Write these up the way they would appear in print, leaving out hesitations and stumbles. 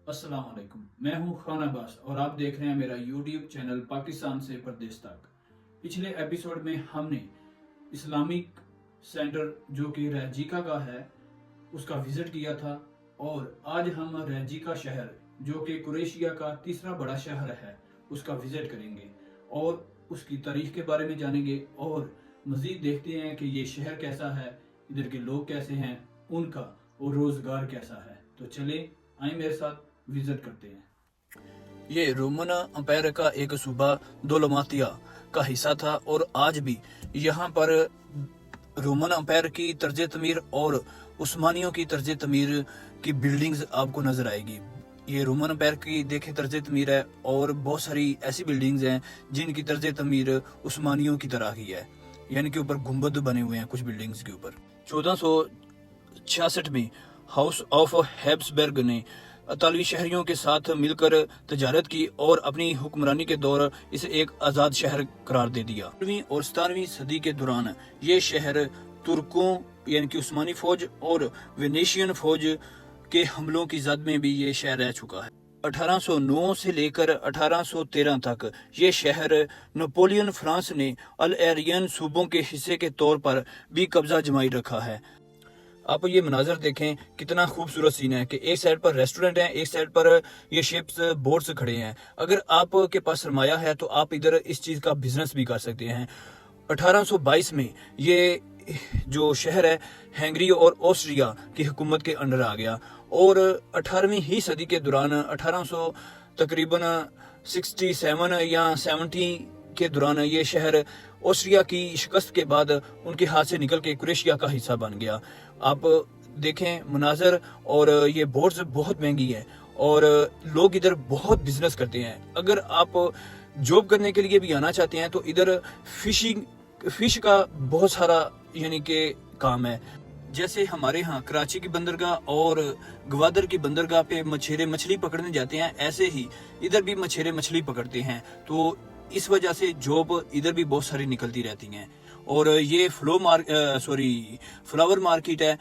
अस्सलाम वालेकुम। मैं हूं खान अब्बास और आप देख रहे हैं मेरा यूट्यूब चैनल पाकिस्तान से परदेश तक। पिछले एपिसोड में हमने इस्लामिक सेंटर जो कि रैजिका का है उसका विजिट किया था और आज हम रैजिका शहर जो कि क्रोएशिया का तीसरा बड़ा शहर है उसका विजिट करेंगे और उसकी तारीख के बारे में जानेंगे और मज़ीद देखते हैं कि ये शहर कैसा है, इधर के लोग कैसे हैं, उनका और रोज़गार कैसा है। तो चले आए मेरे साथ विजिट करते हैं। ये रोमन अम्पायर का एक सूबा दोलमातिया का हिस्सा था और आज भी यहाँ पर रोमन अम्पायर की तर्ज तमीर और उस्मानियों की तर्ज तमीर की बिल्डिंग्स आपको नजर आएगी। ये रोमन अम्पायर की देखे तर्ज तमीर है और बहुत सारी ऐसी बिल्डिंग्स हैं जिनकी तर्ज तमीर उस्मानियों की तरह ही है, यानी कि ऊपर गुंबद बने हुए हैं कुछ बिल्डिंग्स के ऊपर। 1466 में हाउस ऑफ हैब्सबर्ग ने इतालवी शहरियों के साथ मिलकर तजारत की और अपनी हुक्मरानी के दौर इसे एक आज़ाद शहर करार दे दिया। 16वीं और 17वीं सदी के दौरान ये शहर तुर्कों यानी कि उस्मानी फौज और वेनेशियन फौज के हमलों की जद में भी ये शहर रह चुका है। 1809 से लेकर 1813 तक ये शहर नेपोलियन फ्रांस ने अल एरियन सूबों के हिस्से के तौर पर भी कब्जा जमाई रखा है। आप ये मनाजर देखें, कितना खूबसूरत सीन है कि एक साइड पर रेस्टोरेंट है, एक साइड पर ये शिप्स बोट्स खड़े हैं। अगर आपके पास सरमाया है तो आप इधर इस चीज़ का बिजनेस भी कर सकते हैं। 1822 में ये जो शहर है हंगरी और ऑस्ट्रिया की हुकूमत के अंडर आ गया और 18वीं ही सदी के दौरान 1800 तकरीबन 67 या 70 के दौरान ये शहर ऑस्ट्रिया की शिकस्त के बाद उनके हाथ से निकल के क्रोएशिया का हिस्सा बन गया। आप देखें मनाजर, और ये बोट्स बहुत महंगी है और लोग इधर बहुत बिजनेस करते हैं। अगर आप जॉब करने के लिए भी आना चाहते हैं तो इधर फिश का बहुत सारा यानी कि काम है। जैसे हमारे यहाँ कराची की बंदरगाह और ग्वादर की बंदरगाह पे मछेरे मछली पकड़ने जाते हैं, ऐसे ही इधर भी मछेरे मछली पकड़ते हैं। तो इस वजह से जॉब इधर भी बहुत सारी निकलती रहती हैं। और ये फ्लावर मार्केट है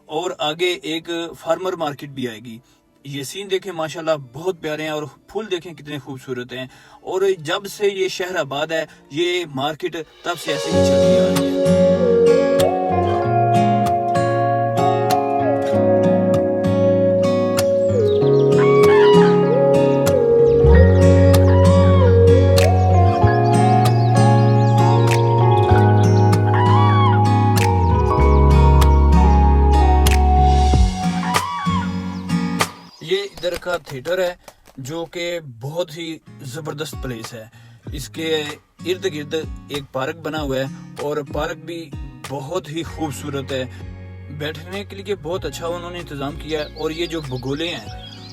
और आगे एक फार्मर मार्केट भी आएगी। ये सीन देखें माशाल्लाह बहुत प्यारे हैं और फूल देखें कितने खूबसूरत हैं। और जब से ये शहर आबाद है ये मार्केट तब से ऐसे ही चलती आ रही है। ये इधर का थिएटर है जो कि बहुत ही जबरदस्त प्लेस है। इसके इर्द गिर्द एक पार्क बना हुआ है और पार्क भी बहुत ही खूबसूरत है। बैठने के लिए बहुत अच्छा उन्होंने इंतजाम किया है। और ये जो बगुले हैं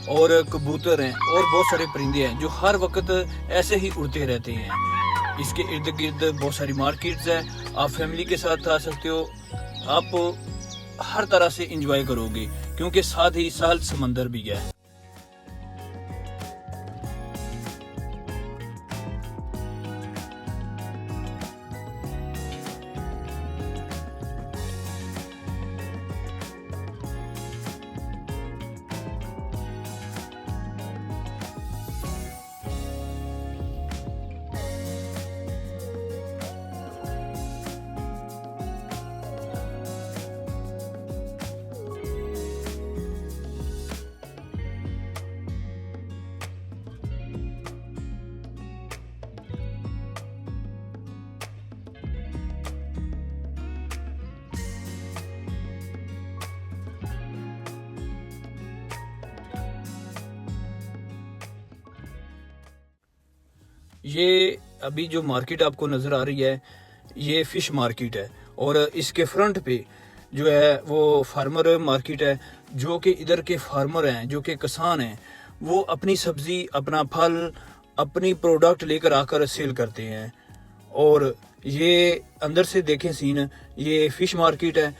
और कबूतर हैं और बहुत सारे परिंदे हैं जो हर वक्त ऐसे ही उड़ते रहते हैं। इसके इर्द गिर्द बहुत सारी मार्केट्स हैं, आप फैमिली के साथ आ सकते हो। आप हर तरह से एंजॉय करोगे क्योंकि साथ ही साथ समंदर भी है। ये अभी जो मार्केट आपको नजर आ रही है ये फिश मार्केट है और इसके फ्रंट पे जो है वो फार्मर मार्केट है, जो कि इधर के फार्मर हैं जो कि किसान हैं वो अपनी सब्जी, अपना फल, अपनी प्रोडक्ट लेकर आकर सेल करते हैं। और ये अंदर से देखें सीन, ये फिश मार्केट है।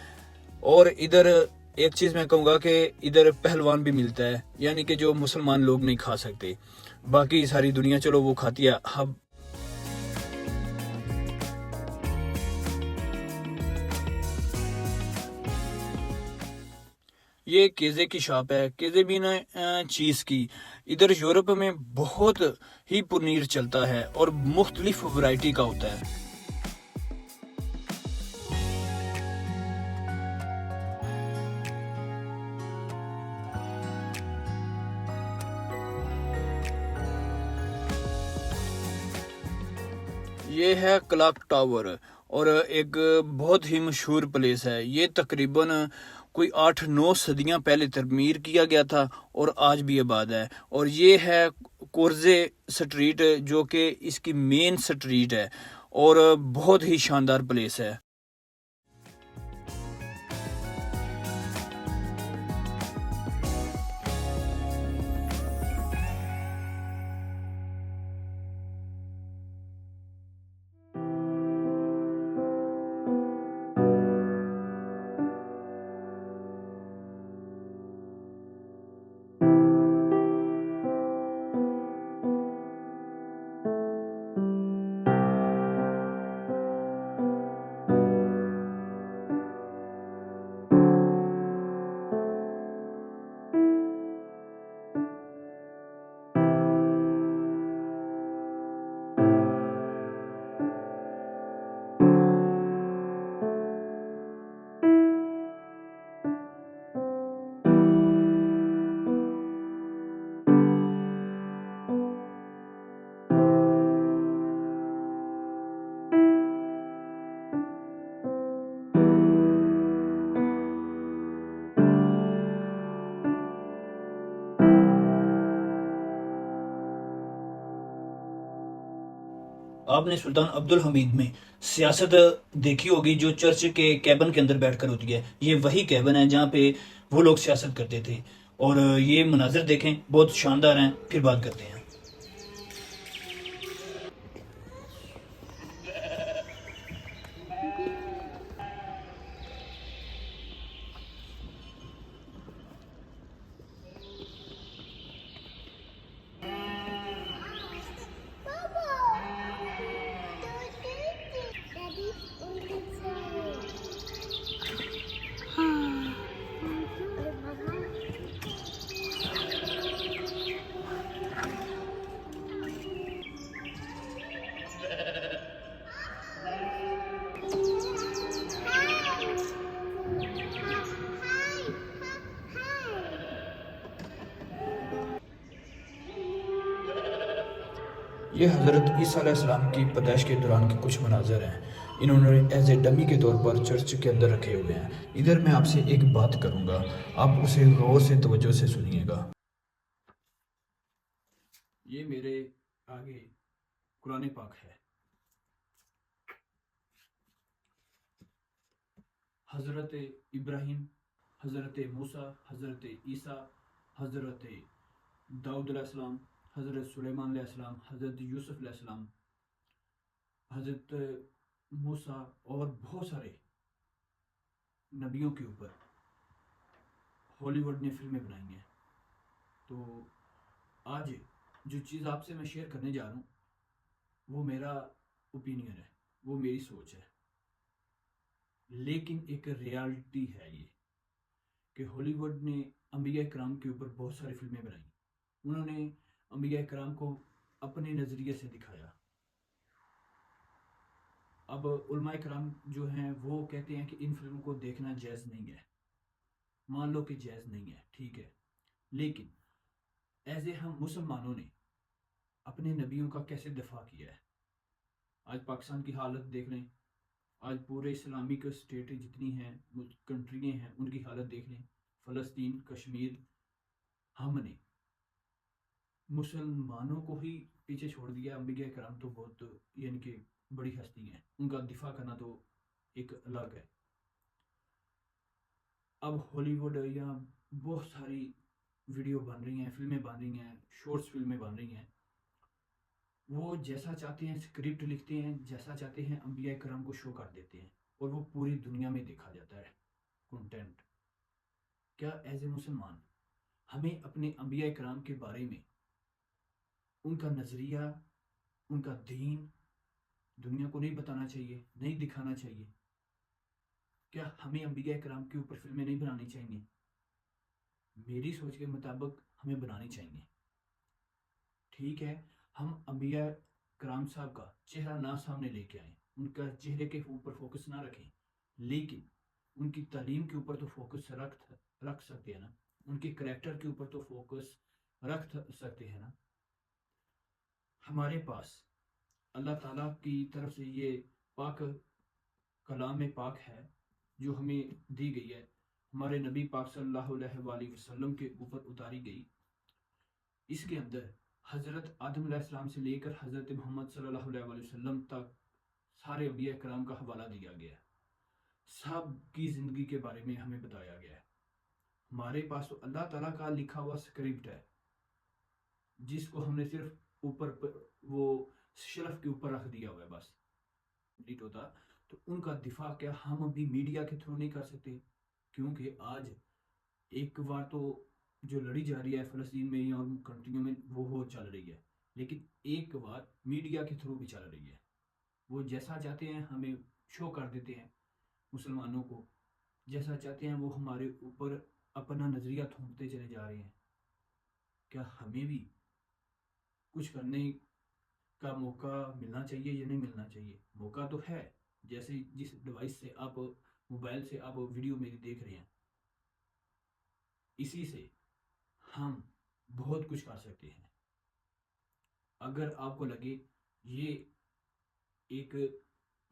और इधर एक चीज़ मैं कहूँगा कि इधर पहलवान भी मिलता है, यानी कि जो मुसलमान लोग नहीं खा सकते, बाकी सारी दुनिया चलो वो खाती है। हम ये केज़े की शॉप है, केज़े भी ना चीज़ की। इधर यूरोप में बहुत ही पनीर चलता है और मुख्तलिफ वैरायटी का होता है। ये है क्लॉक टावर और एक बहुत ही मशहूर प्लेस है। ये तकरीबन कोई 8-9 सदियां पहले तमीर किया गया था और आज भी आबाद है। और ये है कोर्जे स्ट्रीट, जो कि इसकी मेन स्ट्रीट है और बहुत ही शानदार प्लेस है। आपने सुल्तान अब्दुल हमीद में सियासत देखी होगी, जो चर्च के कैबन के अंदर बैठकर होती है। ये वही कैबन है जहाँ पे वो लोग सियासत करते थे। और ये मनाजिर देखें, बहुत शानदार हैं। फिर बात करते हैं। ये हज़रत ईसा अलैहिस्सलाम की पैदाइश के दौरान के कुछ मनाज़र हैं। इन्होंने एज ए डमी के तौर पर चर्च के अंदर रखे हुए हैं। इधर मैं आपसे एक बात करूंगा, आप उसे गौर से तवज्जो से सुनिएगा। ये मेरे आगे कुरान पाक है। हज़रत इब्राहिम, हज़रत मूसा, हज़रत ईसा, हज़रत दाऊद अलैहिस्सलाम, हज़रत सुलेमान अलैहिस्सलाम, हज़रत यूसुफ अलैहिस्सलाम, हज़रत मूसा और बहुत सारे नबियों के ऊपर हॉलीवुड ने फिल्में बनाई हैं। तो आज जो चीज़ आपसे मैं शेयर करने जा रहा हूँ वो मेरा ओपिनियन है, वो मेरी सोच है, लेकिन एक रियलिटी है ये कि हॉलीवुड ने अंबिया कराम के ऊपर बहुत सारी फिल्में बनाई। उन्होंने अंबिया कराम को अपने नज़रिए से दिखाया। अब उलमाए कराम जो हैं वो कहते हैं कि इन फिल्मों को देखना जायज़ नहीं है। मान लो कि जायज़ नहीं है, ठीक है, लेकिन एज ए हम मुसलमानों ने अपने नबियों का कैसे दिफा किया है। आज पाकिस्तान की हालत देख लें, आज पूरे इस्लामिक स्टेट जितनी हैं, कंट्रियाँ हैं, उनकी हालत देख लें। फ़लस्तीन, कश्मीर, हमने मुसलमानों को ही पीछे छोड़ दिया। अंबिया कराम तो बहुत यानी कि बड़ी हस्ती हैं, उनका दिफा करना तो एक अलग है। अब हॉलीवुड या बहुत सारी वीडियो बन रही हैं, फिल्में बन रही हैं, शॉर्ट्स फिल्में बन रही हैं। वो जैसा चाहते हैं स्क्रिप्ट लिखते हैं, जैसा चाहते हैं अंबिया कराम को शो कर देते हैं और वो पूरी दुनिया में देखा जाता है कंटेंट। क्या एज ए मुसलमान हमें अपने अंबिया कराम के बारे में उनका नज़रिया, उनका दीन दुनिया को नहीं बताना चाहिए, नहीं दिखाना चाहिए? क्या हमें अंबिया कराम के ऊपर फिल्में नहीं बनानी चाहिए? मेरी सोच के मुताबिक हमें बनानी चाहिए। ठीक है, हम अंबिया कराम साहब का चेहरा ना सामने लेके आए, उनका चेहरे के ऊपर फोकस ना रखें, लेकिन उनकी तालीम के ऊपर तो फोकस रख सकते हैं ना, उनके करैक्टर के ऊपर तो फोकस रख सकते हैं ना। हमारे पास अल्लाह ताला की तरफ से ये पाक कलाम में पाक है जो हमें दी गई है, हमारे नबी पाक सल्लल्लाहु अलैहि वसल्लम के ऊपर उतारी गई। इसके अंदर हज़रत आदम अलैहिस्सलाम से लेकर हज़रत मोहम्मद सल्लल्लाहु अलैहि वसल्लम तक सारे अंबिया कराम का हवाला दिया गया है। सब की ज़िंदगी के बारे में हमें बताया गया है। हमारे पास तो अल्लाह ताला का लिखा हुआ स्क्रिप्ट है, जिसको हमने सिर्फ वो शेल्फ के ऊपर रख दिया हुआ है, बस डिलीट होता। तो उनका दिफा क्या हम अभी मीडिया के थ्रू नहीं कर सकते? क्योंकि आज एक बार तो जो लड़ी जा रही है फ़लस्तीन में या उन कंट्रियों में वो चल रही है, लेकिन एक बार मीडिया के थ्रू भी चल रही है। वो जैसा चाहते हैं हमें शो कर देते हैं, मुसलमानों को जैसा चाहते हैं वो हमारे ऊपर अपना नज़रिया थोपते चले जा रहे हैं। क्या हमें भी कुछ करने का मौका मिलना चाहिए या नहीं मिलना चाहिए? मौका तो है, जैसे जिस डिवाइस से आप मोबाइल से आप वीडियो मेरी देख रहे हैं, इसी से हम बहुत कुछ कर सकते हैं। अगर आपको लगे ये एक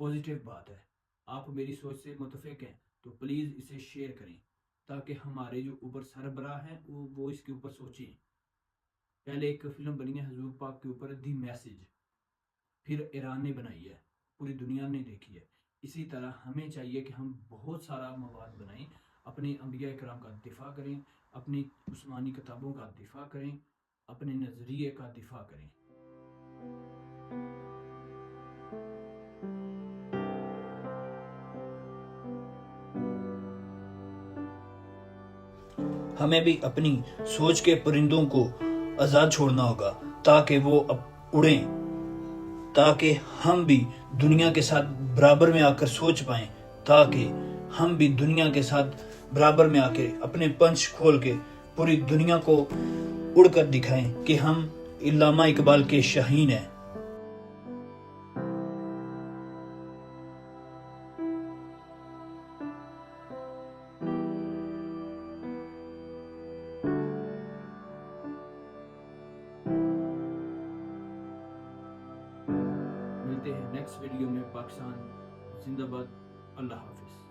पॉजिटिव बात है, आप मेरी सोच से मुतफिक हैं, तो प्लीज़ इसे शेयर करें ताकि हमारे जो ऊपर सरबराह हैं वो इसके ऊपर सोचें। पहले एक फिल्म बनी है हजूर पाक के ऊपर, दी मैसेज, फिर ईरान ने बनाई है, पूरी दुनिया ने देखी है। इसी तरह हमें चाहिए कि हम बहुत सारा मवाद बनाएं, अपने अंबिया कराम का दिफा करें, अपनी उस्मानी किताबों का दिफा करें, अपने नज़रिए का दिफा करें। हमें भी अपनी सोच के परिंदों को आज़ाद छोड़ना होगा ताकि वो उड़ें, ताकि हम भी दुनिया के साथ बराबर में आकर सोच पाएं, ताकि हम भी दुनिया के साथ बराबर में आके अपने पंच खोल के पूरी दुनिया को उड़कर दिखाएं कि हम इल्लामा इकबाल के शाहीन हैं। मिलते हैं नेक्स्ट वीडियो में। पाकिस्तान जिंदाबाद। अल्लाह हाफिज।